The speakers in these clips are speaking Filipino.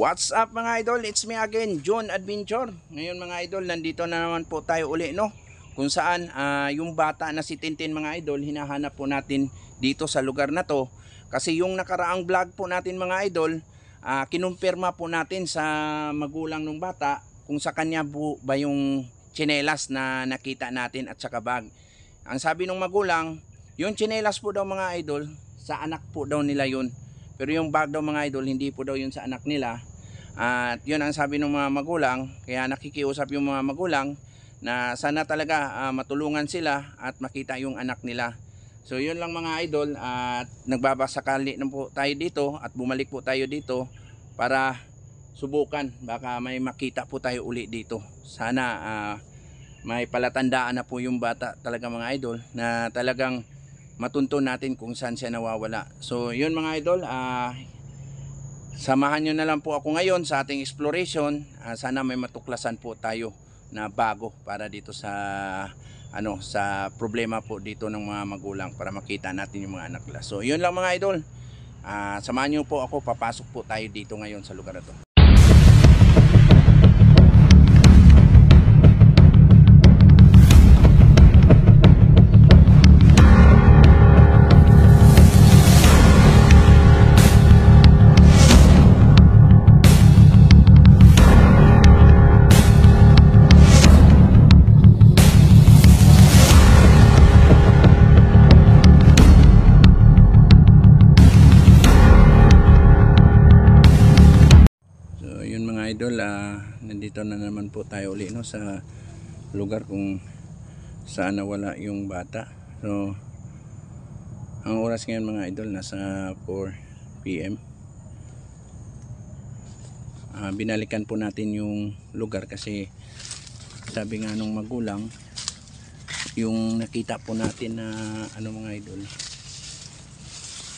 What's up mga idol? It's me again, John Adventure. Ngayon mga idol, nandito na naman po tayo uli, no? Kung saan yung bata na si Tintin mga idol, hinahanap po natin dito sa lugar na to. Kasi yung nakaraang vlog po natin mga idol, kinumpirma po natin sa magulang ng bata kung sa kanya po ba yung tsinelas na nakita natin at saka bag. Ang sabi ng magulang, yung tsinelas po daw mga idol, sa anak po daw nila yun. Pero yung bag daw mga idol, hindi po daw yun sa anak nila. At yun ang sabi ng mga magulang. Kaya nakikiusap yung mga magulang na sana talaga matulungan sila at makita yung anak nila. So yun lang mga idol. At nagbabasakali na po tayo dito at bumalik po tayo dito para subukan. Baka may makita po tayo uli dito. Sana may palatandaan na po yung bata talaga mga idol na talagang matunto natin kung saan siya nawawala. So yun mga idol, samahan nyo na lang po ako ngayon sa ating exploration. Sana may matuklasan po tayo na bago para dito sa sa problema po dito ng mga magulang para makita natin yung mga anak nila. So yun lang mga idol, samahan nyo po ako, papasok po tayo dito ngayon sa lugar na to. Idol, nandito na naman po tayo uli sa lugar kung saan nawala yung bata. So ang oras ngayon mga idol nasa 4 PM. Binalikan po natin yung lugar kasi sabi nga nung magulang, yung nakita po natin na mga idol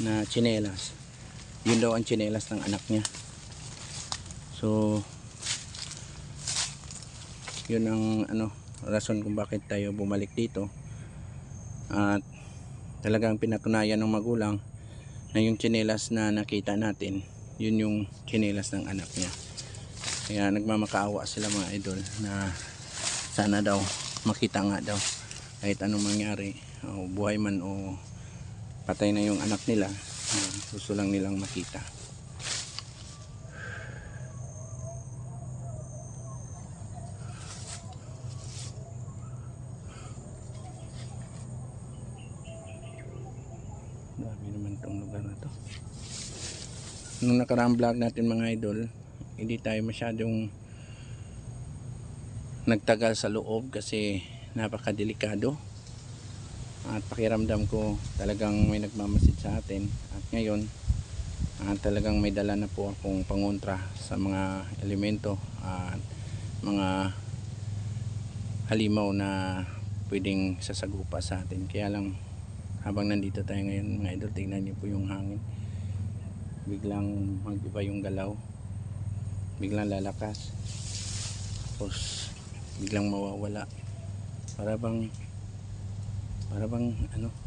na tsinelas, yun daw ang tsinelas ng anak niya. So yun ang rason kung bakit tayo bumalik dito. At talagang pinatunayan ng magulang na yung tsinelas na nakita natin, yun yung tsinelas ng anak niya. Kaya nagmamakaawa sila mga idol na sana daw makita nga daw kahit anong mangyari, o buhay man o patay na yung anak nila, gusto lang nilang makita. Grabe naman tong lugar na to. Nung nakaraang vlog natin mga idol, hindi tayo masyadong nagtagal sa loob kasi napakadelikado. At pakiramdam ko talagang may nagmamasid sa atin. At ngayon, talagang may dala na po akong pangontra sa mga elemento at mga halimaw na pwedeng sasagupa sa atin. Kaya lang habang nandito tayo ngayon mga idol, tingnan niyo po yung hangin, biglang mag-iba yung galaw, biglang lalakas, tapos biglang mawawala, para bang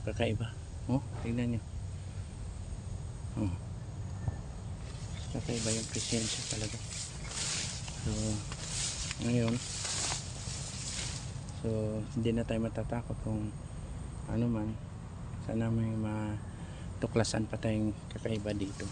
kakaiba. Tingnan niyo, kakaiba yung presensya talaga. So ngayon, hindi na tayo matatakot kung ano man. Sana may matuklasan pa tayong kakaiba dito.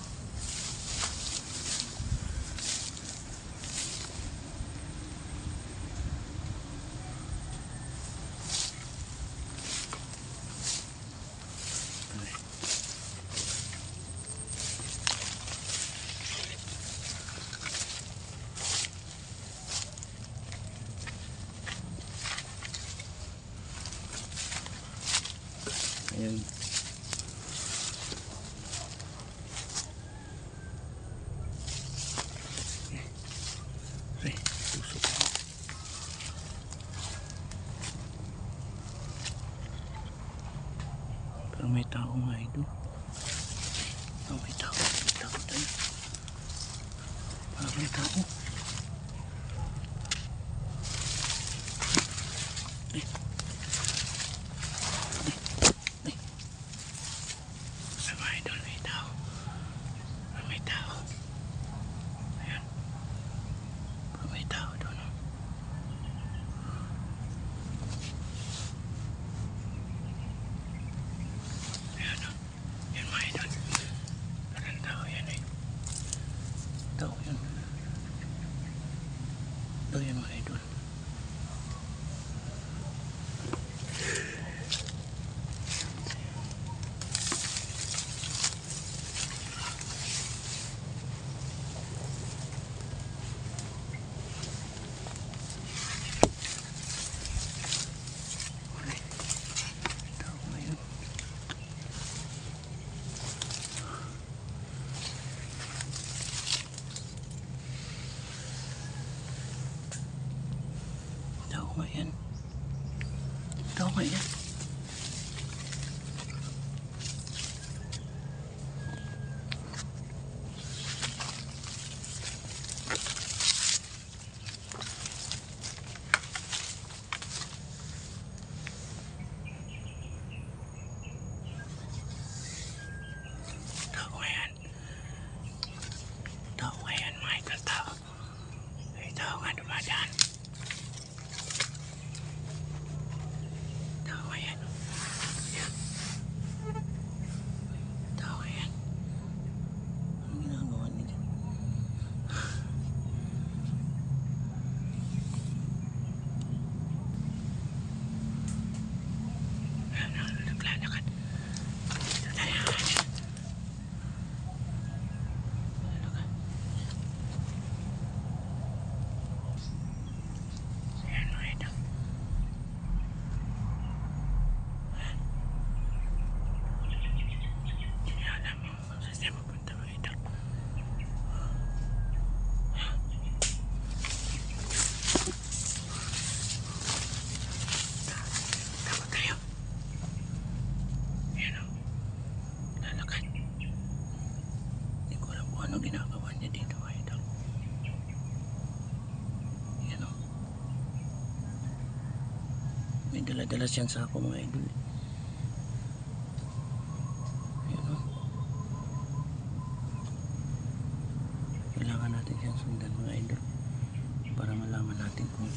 Ayan. Tusok. Pero may tao nga ito. May tao tayo. Parang may tao. May tao. Ayan. Ito yan mga idol. Ayan. Ito nga yan. Tao nga yan mga idol, tao. Ay, tao nga dumadaan. Ano ginagawa niya dito mga idol? Yan o. May dala-dala siyang sako mga idol. Yan o. Kailangan natin siyang sundan mga idol para malaman natin kung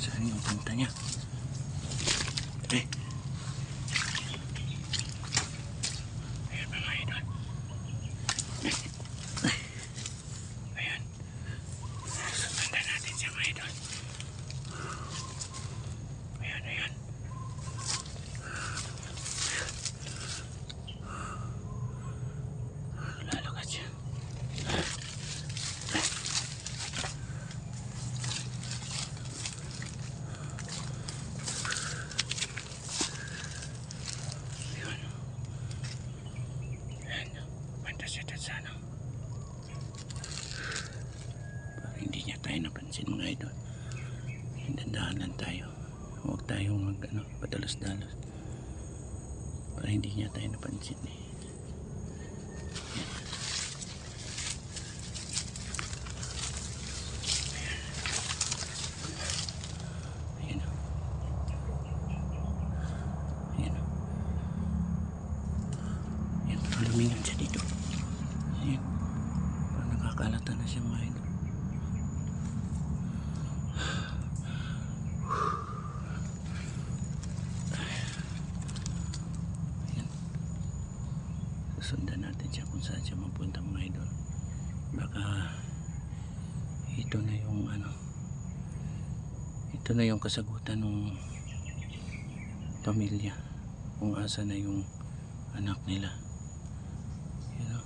saan yung punta niya. Ayan mga idol. Hindi niya tayo napansin mga idol. Dandahan lang tayo. Huwag tayong padalos-dalos para hindi niya tayo napansin eh. Ayan. Ayan. Ayan. Lumingan siya dito. Ayan. Parang nakakalata na siya mga idol. Sundan natin siya kung saan siya mapunta mga idol. Baka ito na yung ito na yung kasagutan ng pamilya kung asa na yung anak nila. You know?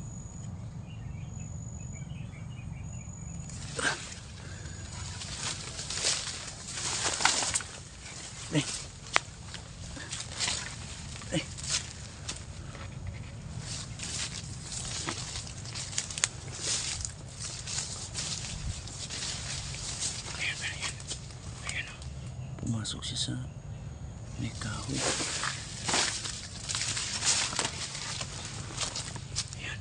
Pumasok siya sa may kahoy. Ayan.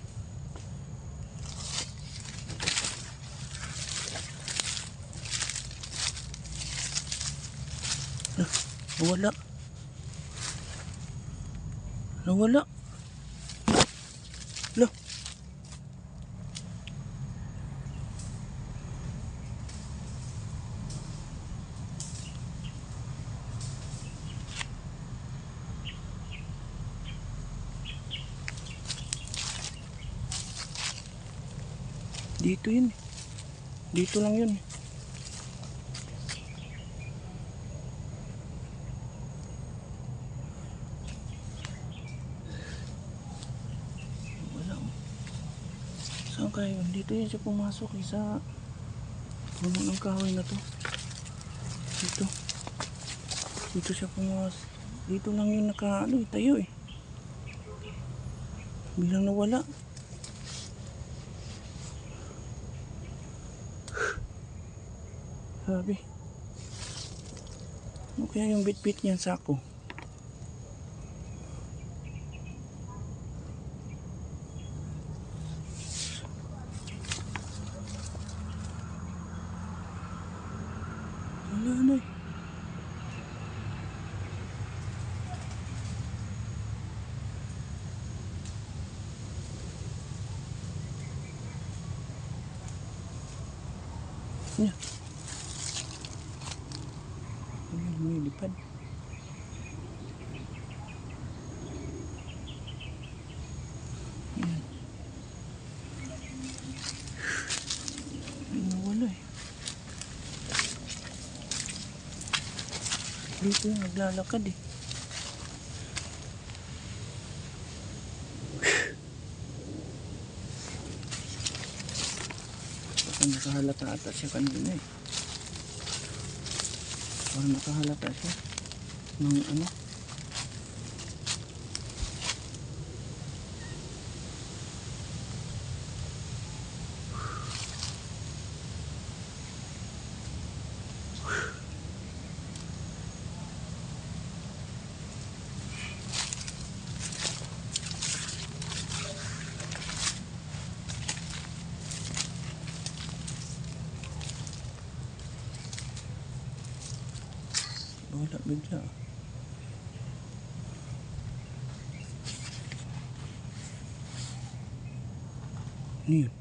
Nawala. Nawala. Lo. Dito yun. Dito lang yun. mga idol, dito yan siya pumasok sa puno ng kahoy na to. Dito. Dito siya pumasok. Dito lang yun tayo eh. Bilang nawala. Sabi. Ano kaya yung bit-bit niyan sako? Wala na eh. Yan. Ayan, lumilipad. Yan. Nawala eh. Dito yung naglalakad eh. Parang nakahalata ata siya kanina eh. Parang nakahalata siya ng ano. Wala bigla. Ano yun?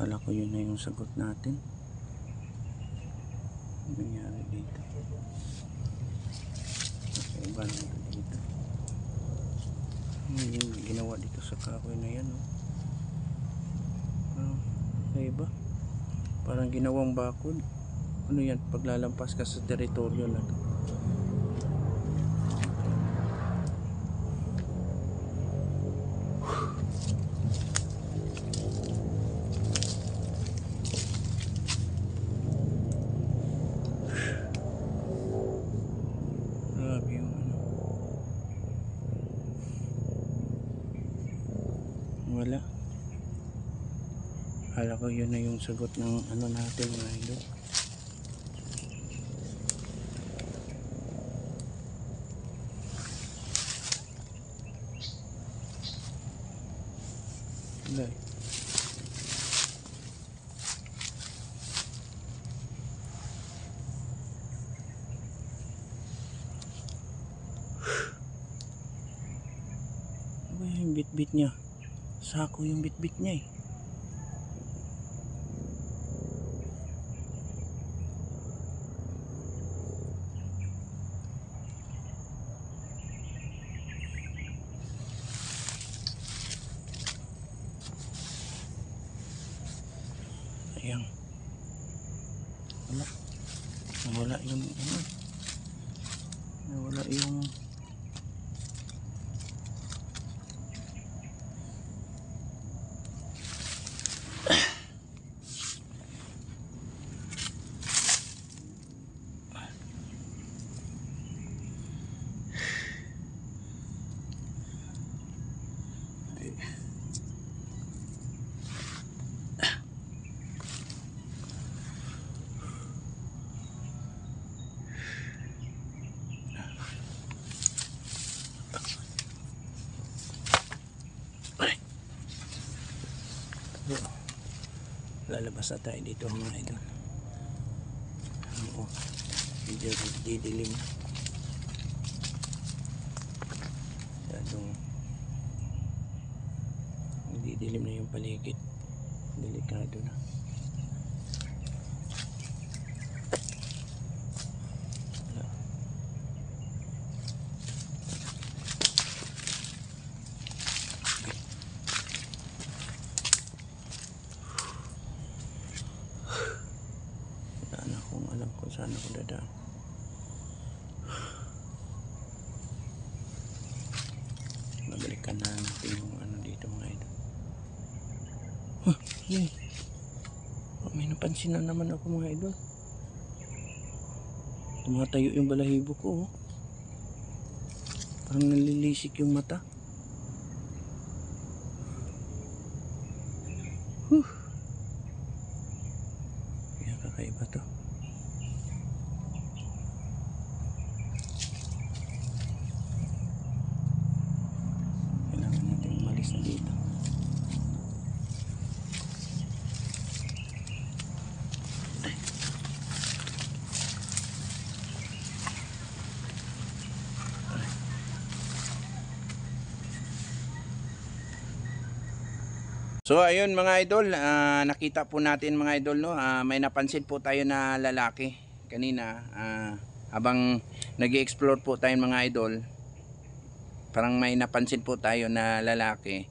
Akala ko yun na yung sagot natin. Ano nangyari dito? Iba na dito. Ano yung ginawa dito sa kahoy na yan? Iba. Parang ginawang bakod. Ano yan? Paglalampas ka sa teritoryo na to. Wala. Akala ko yun na yung sagot ng ano natin mga idol. Wala eh. Ano ba yung bit-bit niya? Sako yung bit-bit niya eh. Ayan. Wala. Nawala yung ano. Nawala yung lalabas na tayo dito mga idol. Oo, medyo didilim na. Masyadong didilim na yung paligid. Delikado na. saan ako dadaan. Babalikan na natin yung ano dito mga idol. Yun. May napansin na naman ako mga idol. Tumatayo yung balahibo ko. Parang nalilisik yung mata. Kaya kakaiba to. Kailangan natin umalis na dito. So ayun mga idol, nakita po natin mga idol no, may napansin po tayo na lalaki kanina habang nag-explore po tayo mga idol. Parang may napansin po tayo na lalaki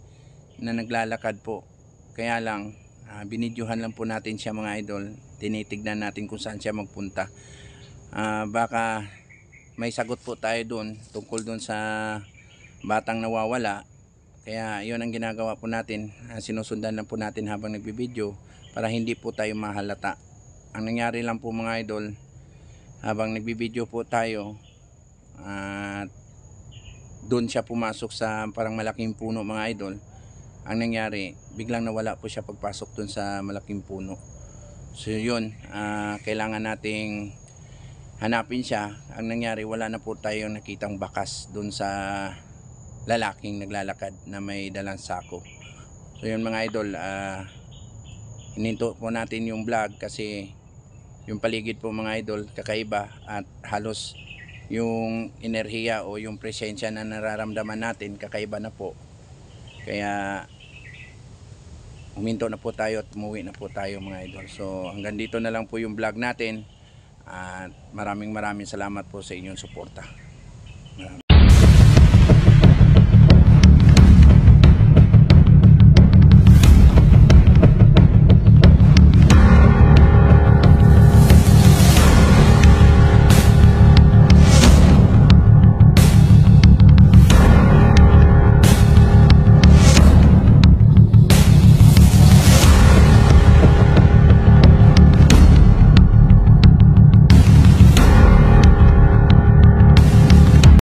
na naglalakad po. Kaya lang binidyohan lang po natin siya mga idol. Tinitignan natin kung saan siya magpunta. Baka may sagot po tayo doon tungkol doon sa batang nawawala. Kaya yun ang ginagawa po natin, sinusundan lang po natin habang nagbibideo para hindi po tayo mahalata. Ang nangyari lang po mga idol, habang nagbibideo po tayo, doon siya pumasok sa parang malaking puno mga idol. Ang nangyari, biglang nawala po siya pagpasok doon sa malaking puno. So yun, kailangan nating hanapin siya. Ang nangyari, wala na po tayong nakitang bakas doon sa lalaking naglalakad na may dalang sako. So yun mga idol, hininto po natin yung vlog kasi yung paligid po mga idol kakaiba at halos yung enerhiya o yung presensya na nararamdaman natin kakaiba na po. Kaya huminto na po tayo at umuwi na po tayo mga idol. So hanggang dito na lang po yung vlog natin at maraming salamat po sa inyong suporta.